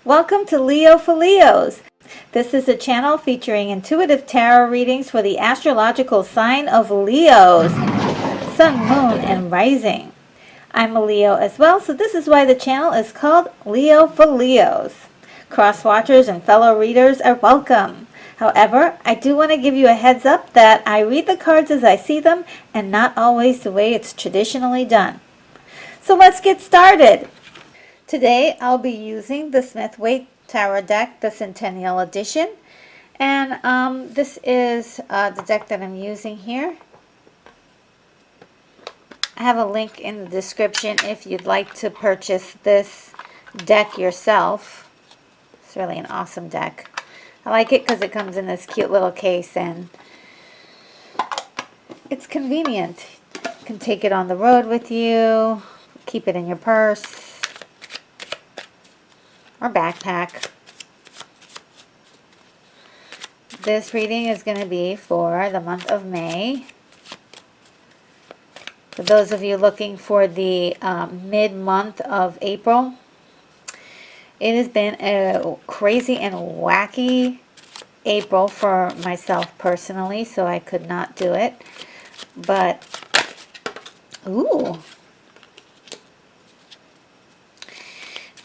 Welcome to Leo for Leos. This is a channel featuring intuitive tarot readings for the astrological sign of Leos, Sun, Moon, and Rising. I'm a Leo as well, so this is why the channel is called Leo for Leos. Cross-watchers and fellow readers are welcome. However, I do want to give you a heads up that I read the cards as I see them and not always the way it's traditionally done. So let's get started. Today I'll be using the Smith-Waite Tarot deck, the Centennial Edition, and this is the deck that I'm using here. I have a link in the description if you'd like to purchase this deck yourself. It's really an awesome deck. I like it because it comes in this cute little case and it's convenient. You can take it on the road with you, keep it in your purse or backpack. This reading is going to be for the month of May. For those of you looking for the mid-month of April, it has been a crazy and wacky April for myself personally, so I could not do it. But, ooh,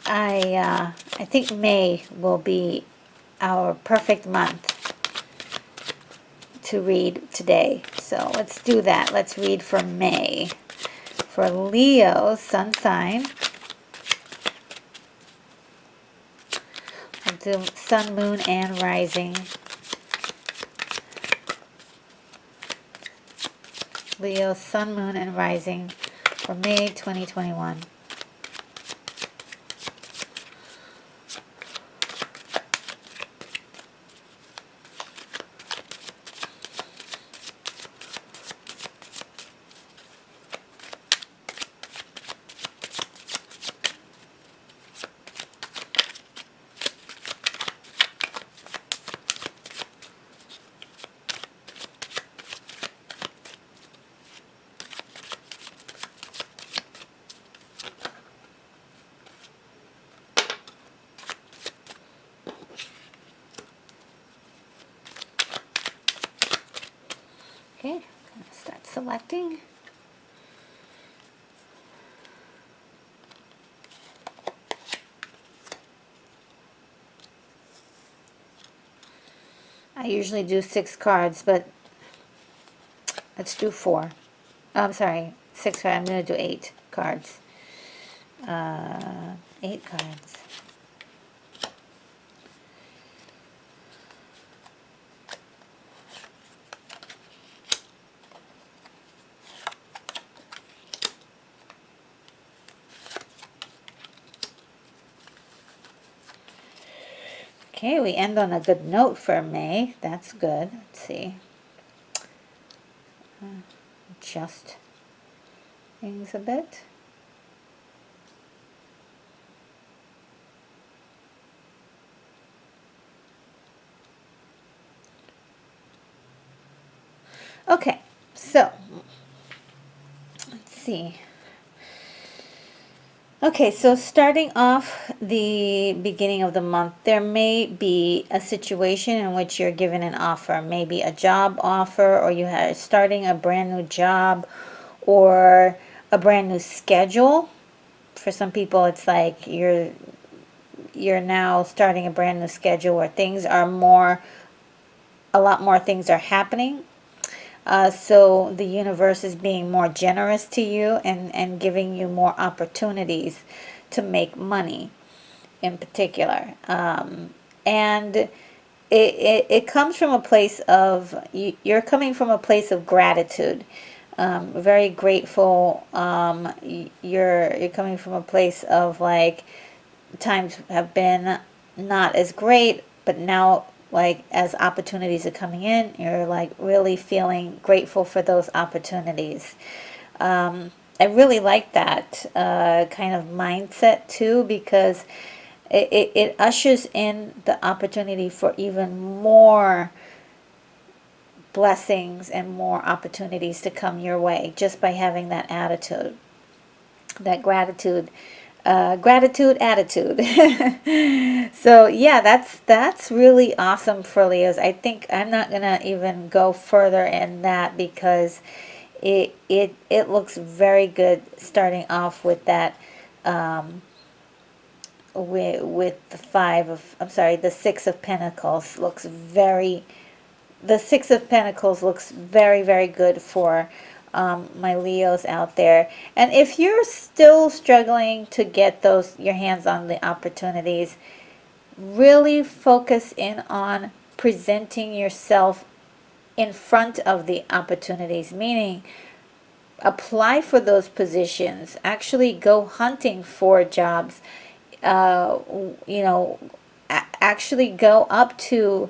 I think May will be our perfect month to read today. So let's do that. Let's read for May. For Leo, sun sign. I'll do sun, moon, and rising. Leo, sun, moon, and rising for May 2021. Okay, I'm going to start selecting. I usually do 6 cards, but let's do 4. Oh, I'm sorry, 6 cards. I'm going to do 8 cards. 8 cards. Okay, we end on a good note for May. That's good. Let's see. Adjust things a bit. Okay, so let's see. Okay, so starting off the beginning of the month, there may be a situation in which you're given an offer, maybe a job offer, or you are starting a brand new job or a brand new schedule. For some people, it's like you're now starting a brand new schedule where things are a lot more things are happening. So the universe is being more generous to you and giving you more opportunities to make money in particular. And it comes from a place of, you're coming from a place of gratitude. Very grateful. You're coming from a place of like, times have been not as great, but now like as opportunities are coming in, you're like really feeling grateful for those opportunities. I really like that kind of mindset too, because it ushers in the opportunity for even more blessings and more opportunities to come your way just by having that attitude, that gratitude. gratitude attitude. So yeah, that's really awesome for Leos. I think I'm not gonna even go further in that because it looks very good starting off with that, with the five of, I'm sorry, the six of pentacles looks very, the Six of Pentacles looks very, very good for my Leos out there. And if you're still struggling to get your hands on the opportunities, really focus in on presenting yourself in front of the opportunities, meaning apply for those positions, actually go hunting for jobs, uh, you know, actually go up to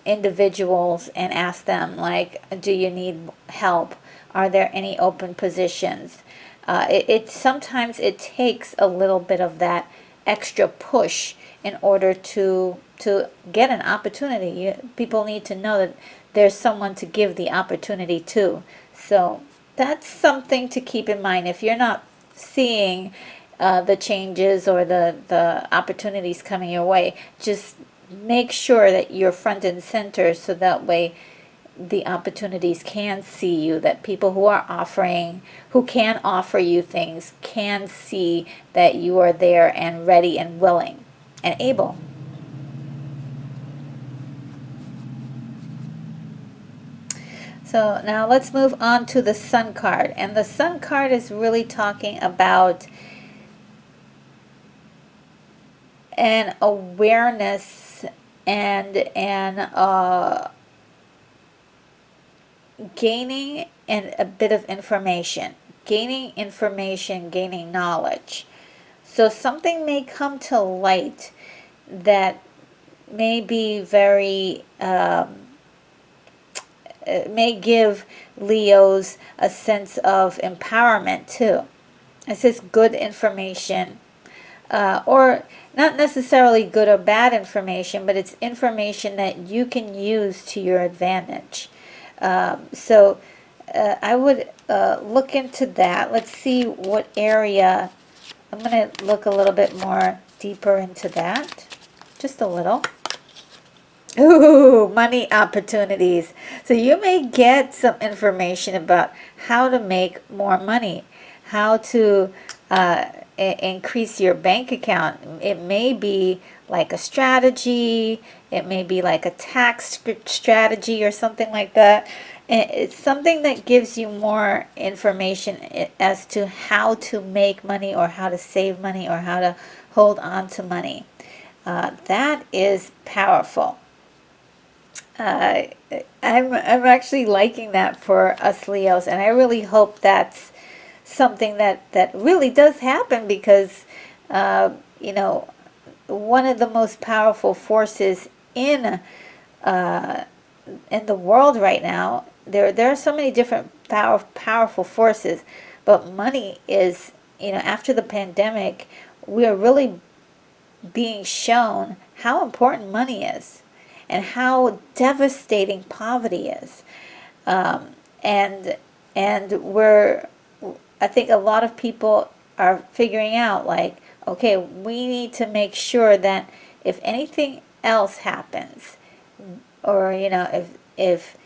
individuals and ask them, like, do you need help? Are there any open positions? It sometimes it takes a little bit of that extra push in order to get an opportunity. People need to know that there's someone to give the opportunity to. So that's something to keep in mind. If you're not seeing the changes or the opportunities coming your way, just make sure that you're front and center so that way the opportunities can see you, that people who are offering, who can offer you things, can see that you are there and ready and willing and able. So now let's move on to the Sun card. And the Sun card is really talking about an awareness and gaining and a bit of information, gaining knowledge. So something may come to light that may be very, may give Leos a sense of empowerment too. It says good information, or not necessarily good or bad information, but it's information that you can use to your advantage. So I would look into that. Let's see what area. I'm going to look a little bit more deeper into that. Just a little. Ooh, money opportunities. So you may get some information about how to make more money, how to increase your bank account. It may be like a strategy, it may be like a tax strategy or something like that. It's something that gives you more information as to how to make money or how to save money or how to hold on to money. That is powerful. I'm actually liking that for us Leos, and I really hope that's something that really does happen because you know, one of the most powerful forces in the world right now, there are so many different powerful forces, but money is, you know, after the pandemic, we are really being shown how important money is and how devastating poverty is. And we're, I think a lot of people are figuring out, like, okay, we need to make sure that if anything else happens, or you know, if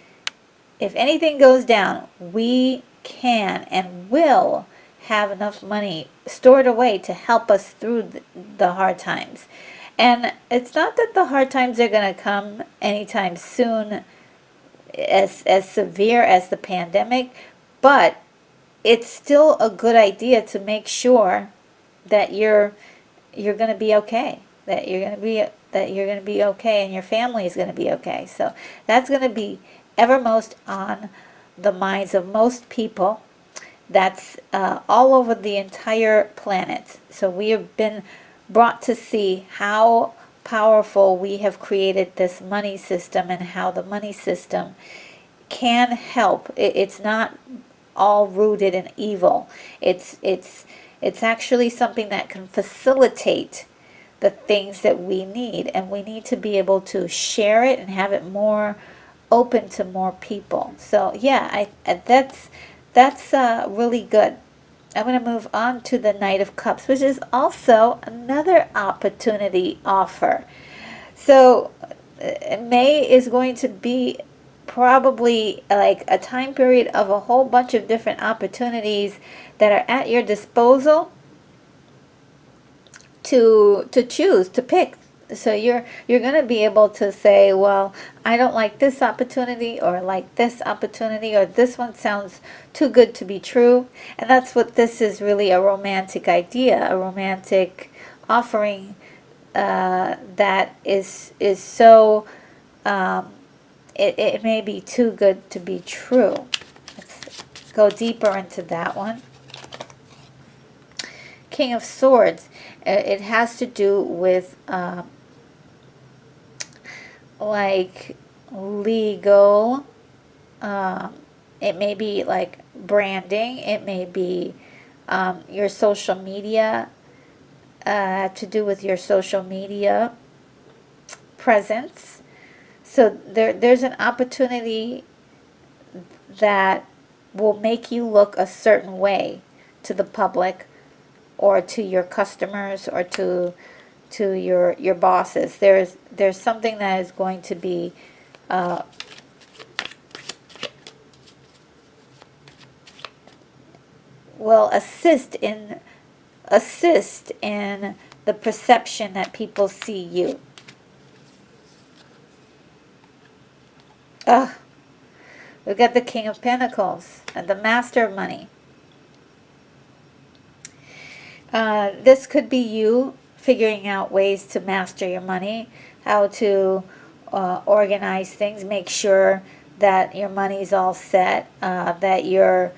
anything goes down, we can and will have enough money stored away to help us through the hard times. And it's not that the hard times are going to come anytime soon, as severe as the pandemic, but it's still a good idea to make sure that you're going to be okay, that you're going to be okay, and your family is going to be okay. So that's going to be evermost on the minds of most people. That's all over the entire planet. So we have been brought to see how powerful we have created this money system and how the money system can help. It's not all rooted in evil. It's actually something that can facilitate the things that we need, and we need to be able to share it and have it more open to more people. So yeah, that's really good. I'm going to move on to the Knight of Cups, which is also another opportunity offer. So May is going to be probably like a time period of a whole bunch of different opportunities that are at your disposal to choose, to pick. So you're going to be able to say, well, I don't like this opportunity, or like this opportunity, or this one sounds too good to be true. And that's what this is, really a romantic idea, a romantic offering that is so it may be too good to be true. Let's go deeper into that one. King of Swords. It has to do with like legal. It may be like branding. It may be your social media. To do with your social media presence. So there's an opportunity that will make you look a certain way to the public, or to your customers, or to your bosses. There's something that is going to be will assist in the perception that people see you. We've got the King of Pentacles and the Master of Money. This could be you figuring out ways to master your money, how to organize things, make sure that your money's all set, that you're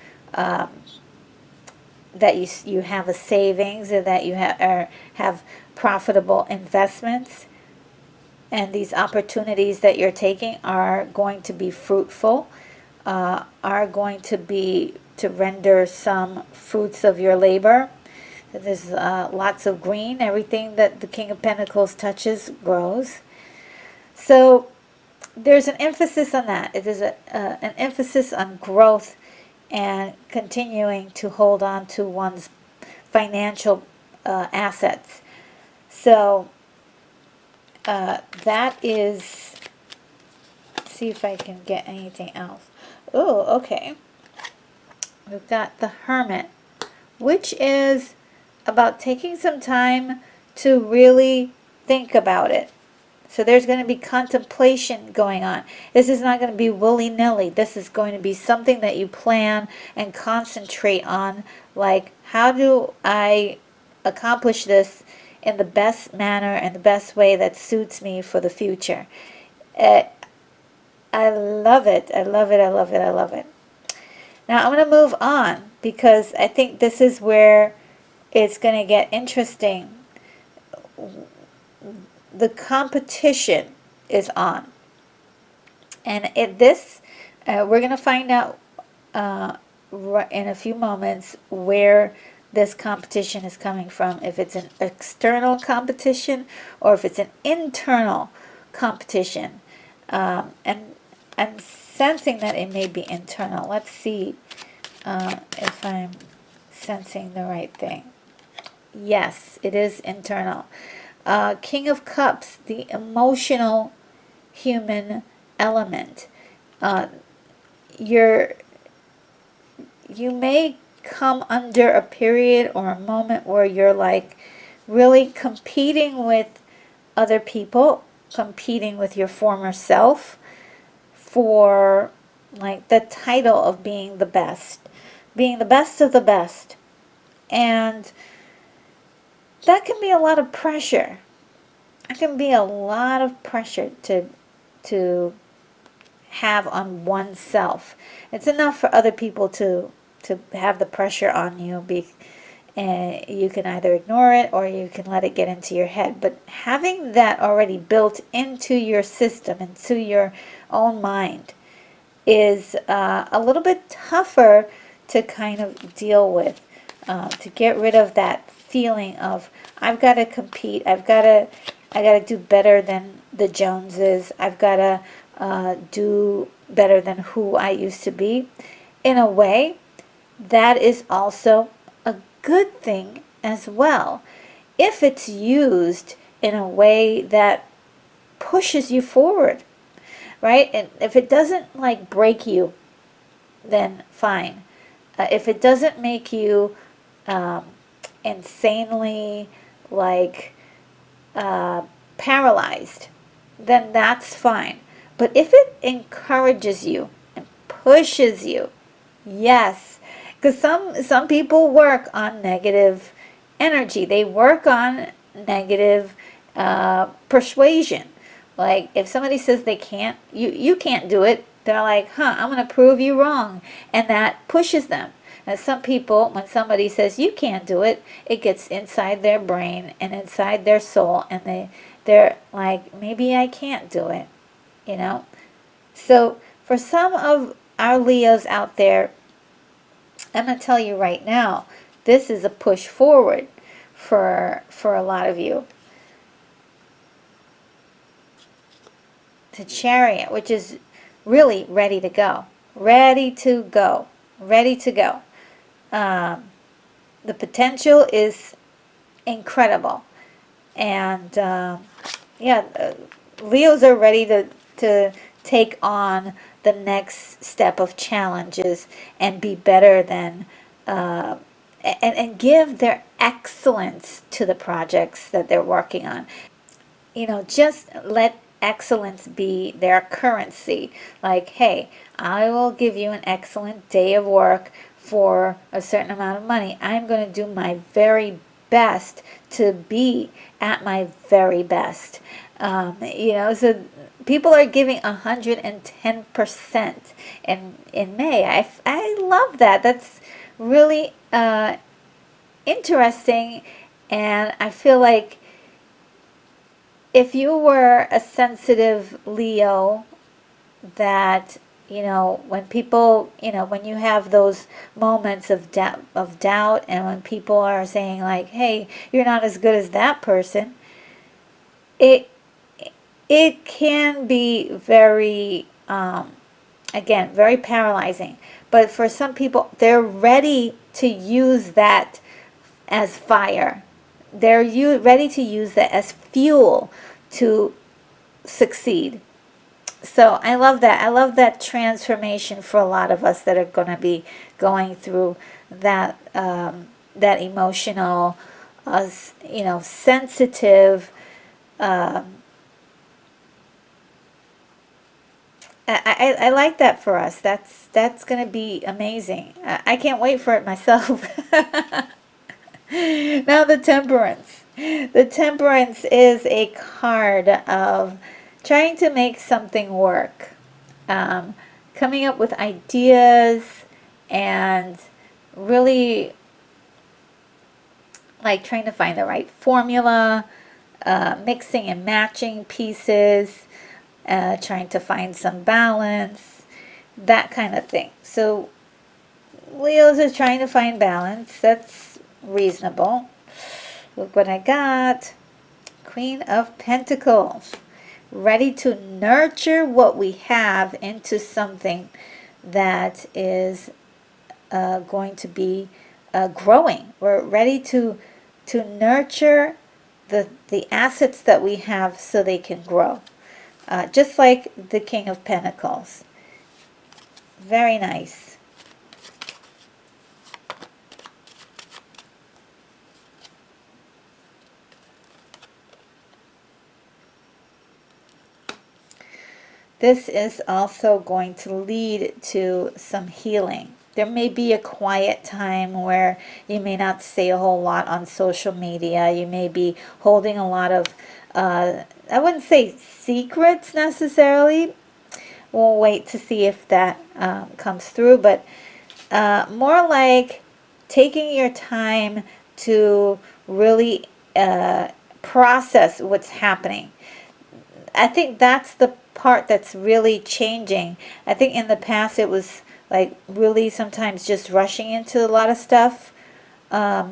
that you have a savings, or that you have profitable investments. And these opportunities that you're taking are going to be fruitful, are going to be to render some fruits of your labor. There's lots of green. Everything that the King of Pentacles touches grows. So there's an emphasis on that. It is an emphasis on growth and continuing to hold on to one's financial assets. So that is, let's see if I can get anything else. Oh, okay. We've got the Hermit, which is about taking some time to really think about it. So there's going to be contemplation going on. This is not going to be willy-nilly. This is going to be something that you plan and concentrate on. Like, how do I accomplish this in the best manner and the best way that suits me for the future? I love it. I love it. I love it. I love it. Now I'm going to move on, because I think this is where it's going to get interesting. The competition is on. And we're going to find out in a few moments where this competition is coming from. If it's an external competition, or if it's an internal competition. And I'm sensing that it may be internal. Let's see if I'm sensing the right thing. Yes, it is internal. King of Cups, the emotional human element. You may come under a period or a moment where you're like really competing with other people, competing with your former self for like the title of being the best of the best. And that can be a lot of pressure. It can be a lot of pressure to have on oneself. It's enough for other people to have the pressure on you. And you can either ignore it, or you can let it get into your head. But having that already built into your system, into your own mind, is a little bit tougher to kind of deal with. To get rid of that feeling of, I've got to compete, I got to do better than the Joneses, I've got to do better than who I used to be. In a way, that is also good thing as well if it's used in a way that pushes you forward, right? And if it doesn't like break you, then fine. If it doesn't make you um, insanely like paralyzed, then that's fine. But if it encourages you and pushes you, yes, because some people work on negative energy. They work on negative persuasion. Like if somebody says they can't, you can't do it. They're like, huh, I'm gonna prove you wrong, and that pushes them. And some people, when somebody says you can't do it, it gets inside their brain and inside their soul, and they're like, maybe I can't do it, you know. So for some of our Leos out there, I'm going to tell you right now, this is a push forward for a lot of you. The Chariot, which is really ready to go. Ready to go. Ready to go. The potential is incredible. And Leos are ready to take on the next step of challenges and be better than and give their excellence to the projects that they're working on. You know, just let excellence be their currency. Like, hey, I will give you an excellent day of work for a certain amount of money. I'm going to do my very best to be at my very best. So people are giving 110% in May. I love that. That's really interesting, and I feel like if you were a sensitive Leo, that when people, when you have those moments of doubt, and when people are saying like, hey, you're not as good as that person, it can be very again, very paralyzing. But for some people, they're ready to use that as fire. They're ready to use that as fuel to succeed. So I love that. I love that transformation for a lot of us that are going to be going through that that emotional, sensitive. I like that for us. That's going to be amazing. I can't wait for it myself. Now the Temperance. The Temperance is a card of trying to make something work, coming up with ideas, and really like trying to find the right formula, mixing and matching pieces, trying to find some balance, that kind of thing. So Leos are trying to find balance. That's reasonable. Look what I got. Queen of Pentacles. Ready to nurture what we have into something that is going to be growing. We're ready to nurture the assets that we have so they can grow. Just like the King of Pentacles. Very nice. This is also going to lead to some healing. There may be a quiet time where you may not say a whole lot on social media. You may be holding a lot of, I wouldn't say secrets necessarily. We'll wait to see if that comes through, but more like taking your time to really process what's happening. I think that's the part that's really changing. I think in the past it was like really sometimes just rushing into a lot of stuff for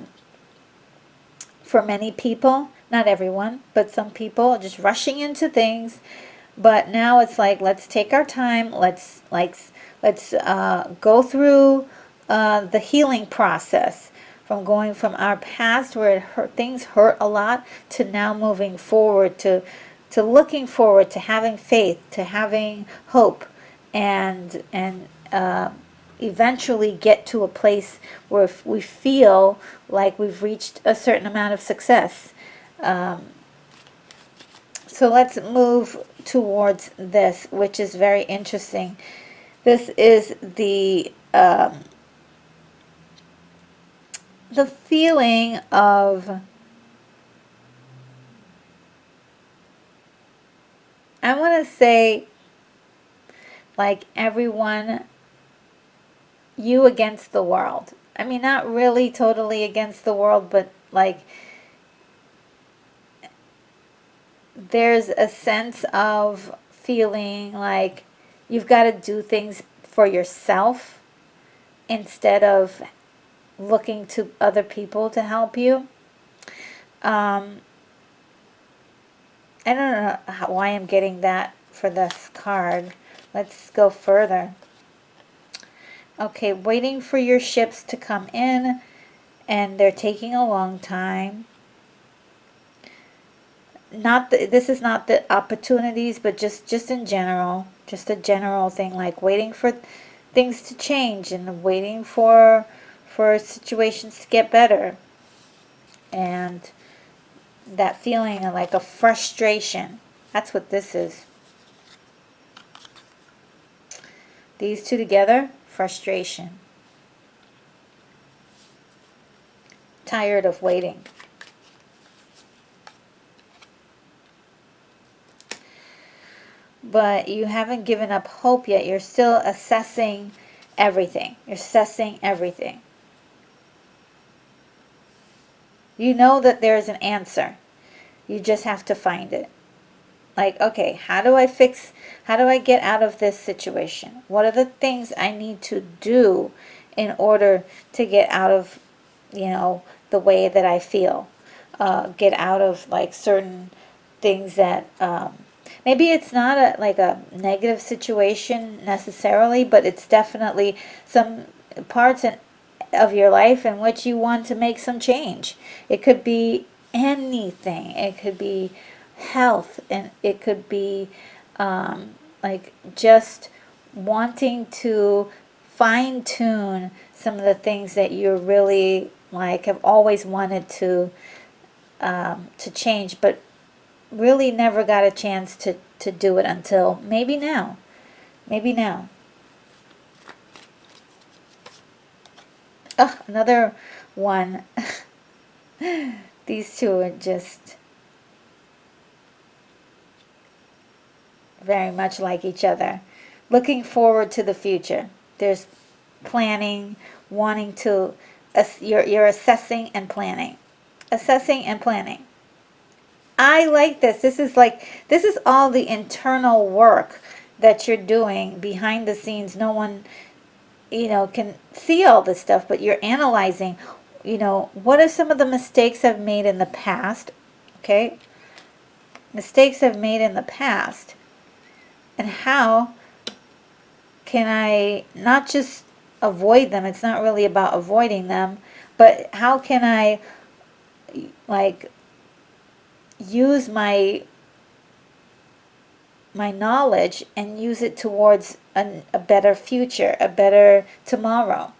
many people. Not everyone, but some people just rushing into things. But now it's like, let's take our time. Let's go through the healing process from going from our past where things hurt a lot to now moving forward to looking forward to having faith, to having hope, and eventually get to a place where we feel like we've reached a certain amount of success. So let's move towards this, which is very interesting. This is the feeling of, I want to say, like everyone, you against the world. I mean, not really totally against the world, but like there's a sense of feeling like you've got to do things for yourself instead of looking to other people to help you. I don't know why I'm getting that for this card. Let's go further. Okay, waiting for your ships to come in, and they're taking a long time. This is not the opportunities, but just in general, just a general thing, like waiting for things to change and waiting for situations to get better, and that feeling of like a frustration. That's what this is. These two together, frustration. Tired of waiting. But you haven't given up hope yet. You're still assessing everything. You're assessing everything. You know that there's an answer. You just have to find it. Like, okay, how do I get out of this situation? What are the things I need to do in order to get out of, the way that I feel? Get out of like certain things that, maybe it's not like a negative situation necessarily, but it's definitely some parts of your life in which you want to make some change. It could be anything. It could be health, and it could be like just wanting to fine tune some of the things that you really like have always wanted to change, but really never got a chance to do it until maybe now. Maybe now. Oh, another one. These two are just very much like each other. Looking forward to the future. There's planning, wanting to, you're assessing and planning. Assessing and planning. I like this. This is all the internal work that you're doing behind the scenes. No one, can see all this stuff, but you're analyzing, what are some of the mistakes I've made in the past, okay? Mistakes I've made in the past, and how can I not just avoid them? It's not really about avoiding them, but how can I, like, use my knowledge and use it towards a better future, a better tomorrow.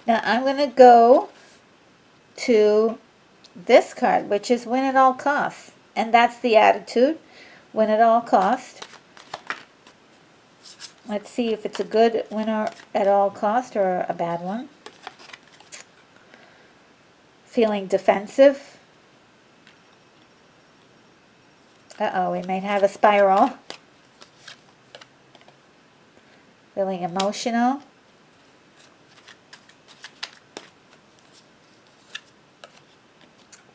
Now I'm going to go to this card, which is win at all costs. And that's the attitude, win at all costs. Let's see if it's a good winner at all cost or a bad one. Feeling defensive. Uh-oh, we might have a spiral. Feeling emotional.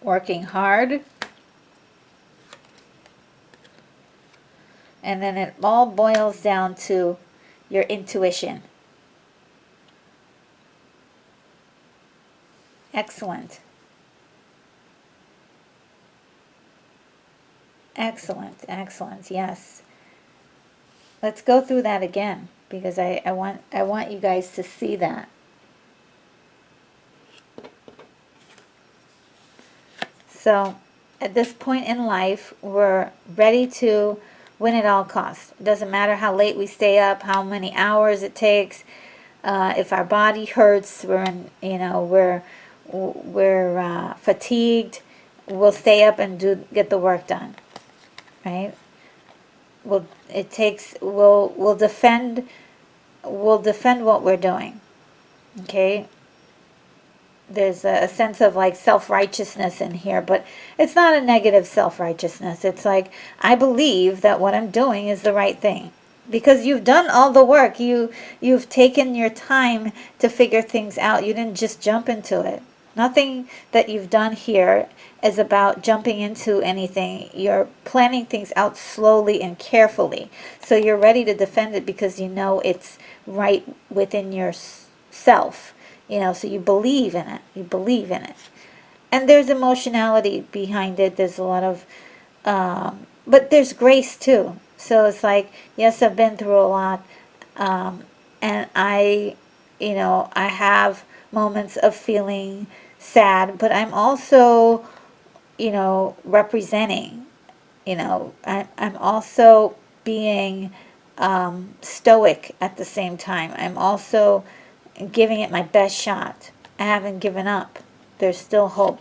Working hard. And then it all boils down to your intuition. Excellent. Excellent, excellent, yes. Let's go through that again. because I want you guys to see that. So at this point in life, we're ready to win at all costs. It doesn't matter how late we stay up, how many hours it takes. If our body hurts, we're fatigued, we'll stay up and get the work done, right? We'll defend what we're doing. Okay, there's a sense of like self-righteousness in here, but it's not a negative self-righteousness. It's like, I believe that what I'm doing is the right thing. Because you've done all the work. You've taken your time to figure things out. You didn't just jump into it. Nothing that you've done here is about jumping into anything. You're planning things out slowly and carefully. So you're ready to defend it because you know it's right within yourself. So you believe in it. You believe in it. And there's emotionality behind it. There's a lot of, but there's grace too. So it's like, yes, I've been through a lot. And I have moments of feeling sad, but I'm also, representing, I'm also being stoic at the same time. I'm also giving it my best shot. I haven't given up. There's still hope.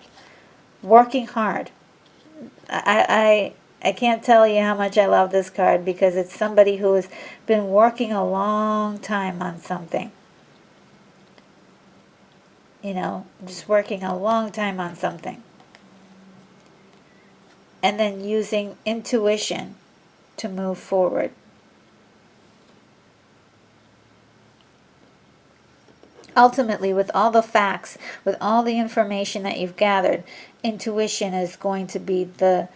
Working hard. I can't tell you how much I love this card because it's somebody who has been working a long time on something. Just working a long time on something. And then using intuition to move forward. Ultimately, with all the facts, with all the information that you've gathered, intuition is going to be the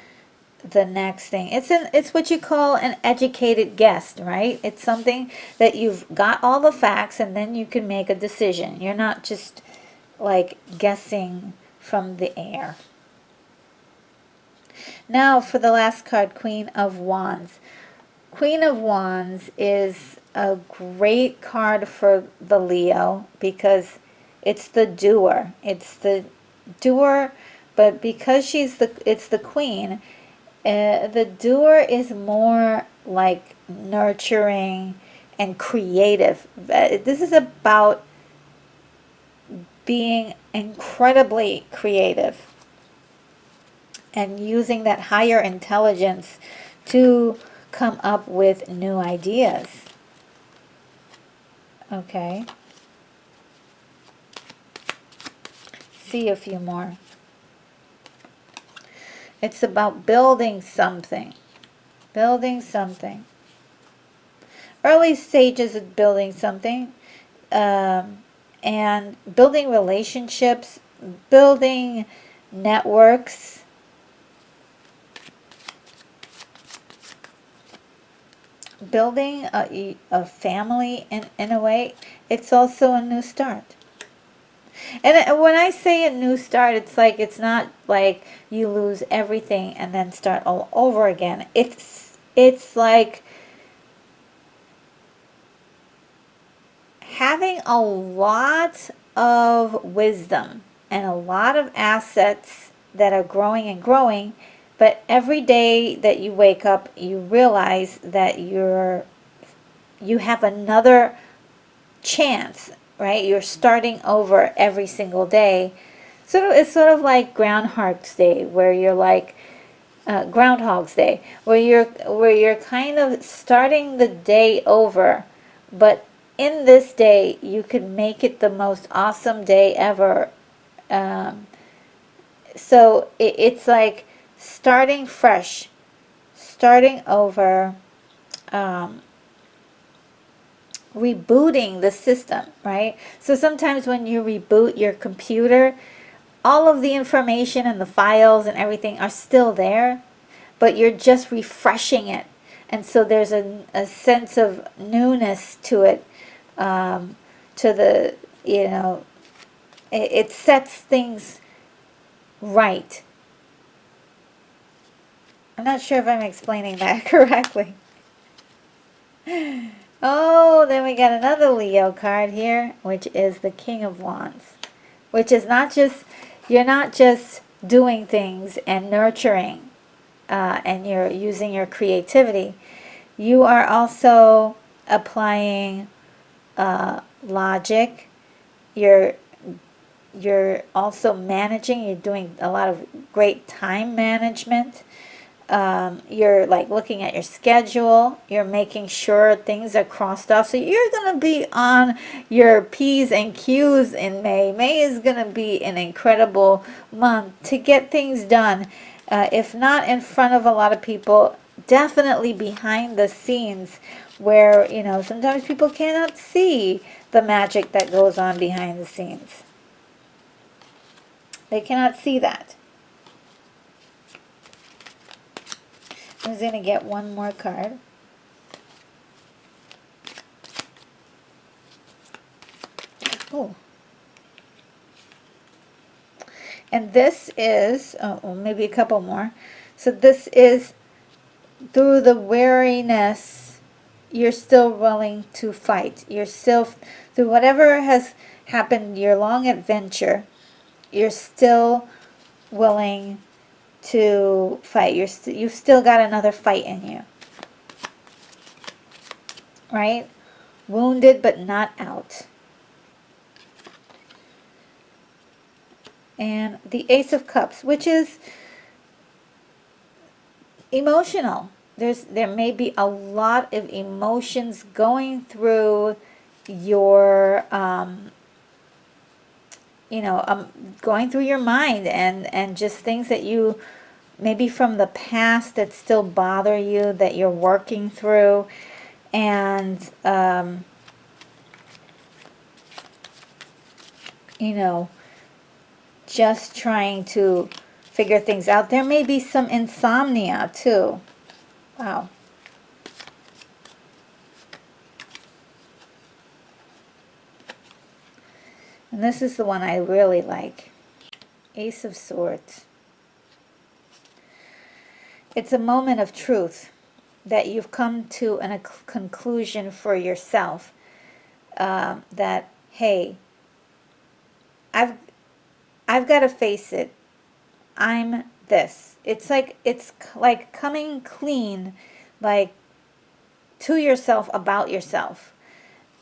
next thing. It's what you call an educated guess, right? It's something that you've got all the facts and then you can make a decision. You're not just like guessing from the air. Now for the last card, Queen of Wands. Queen of Wands is a great card for the Leo because it's the doer. It's the doer, but because it's the queen, the doer is more like nurturing and creative. This is about being incredibly creative and using that higher intelligence to come up with new ideas. Okay. See a few more. It's about building something. Building something. Early stages of building something. And building relationships. Building networks. Building a family in a way. It's also a new start. And when I say a new start, it's like, it's not like you lose everything and then start all over again. It's like having a lot of wisdom and a lot of assets that are growing and growing, but every day that you wake up, you realize that you have another chance. Right? You're starting over every single day. So it's sort of like Groundhog's Day, where you're like Groundhog's Day, where you're kind of starting the day over, but in this day you could make it the most awesome day ever. So it's like starting fresh, starting over. Rebooting the system, right? So sometimes when you reboot your computer, all of the information and the files and everything are still there, but you're just refreshing it. And so there's a sense of newness to it, to the, it sets things right. I'm not sure if I'm explaining that correctly. Oh, then we got another Leo card here, which is the King of Wands, which is not just, you're not just doing things and nurturing, and you're using your creativity. You are also applying logic. You're also managing. You're doing a lot of great time management. You're like looking at your schedule. You're making sure things are crossed off. So you're going to be on your P's and Q's in May. May is going to be an incredible month to get things done. If not in front of a lot of people, definitely behind the scenes where, you know, sometimes people cannot see the magic that goes on behind the scenes. They cannot see that. I'm just going to get one more card. Oh. And this is, oh, maybe a couple more. So this is, through the weariness, you're still willing to fight. You're still, through whatever has happened, your long adventure, you're still willing to fight. You've still got another fight in you, right? Wounded but not out. And the Ace of Cups, which is emotional. There may be a lot of emotions going through your going through your mind, and just things that you maybe from the past that still bother you, that you're working through, and just trying to figure things out. There may be some insomnia too. Wow. And this is the one I really like. Ace of Swords. It's a moment of truth that you've come to a conclusion for yourself, that, hey, I've got to face it. I'm this. It's like coming clean, like, to yourself about yourself.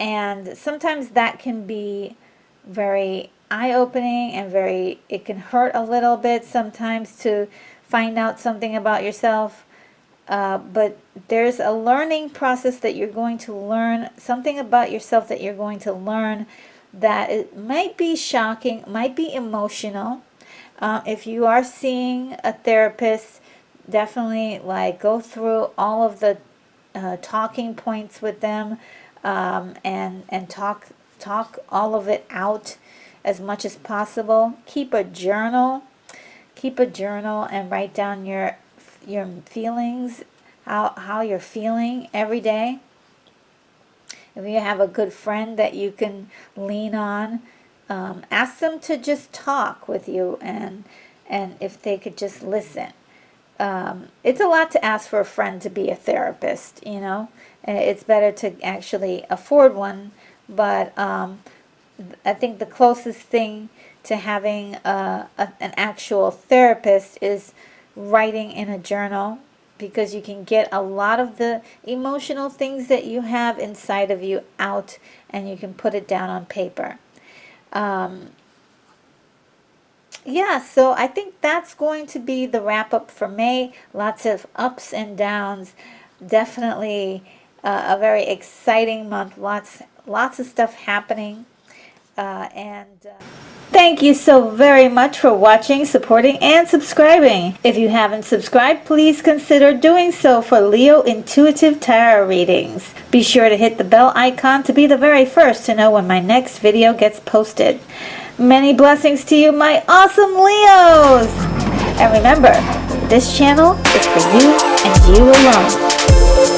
And sometimes that can be very eye-opening and it can hurt a little bit sometimes to find out something about yourself. But there's a learning process that you're going to learn, something about yourself that you're going to learn, that it might be shocking, might be emotional. If you are seeing a therapist, definitely go through all of the talking points with them, and talk all of it out as much as possible. Keep a journal and write down your feelings, how you're feeling every day. If you have a good friend that you can lean on, ask them to just talk with you, and if they could just listen. It's a lot to ask for a friend to be a therapist, It's better to actually afford one, but I think the closest thing to having an actual therapist is writing in a journal, because you can get a lot of the emotional things that you have inside of you out, and you can put it down on paper. Yeah, so I think that's going to be the wrap up for May. Lots of ups and downs. Definitely a very exciting month. Lots of stuff happening. Thank you so very much for watching, supporting, and subscribing. If you haven't subscribed, please consider doing so for Leo Intuitive Tarot readings. Be sure to hit the bell icon to be the very first to know when my next video gets posted. Many blessings to you, my awesome Leos! And remember, this channel is for you and you alone.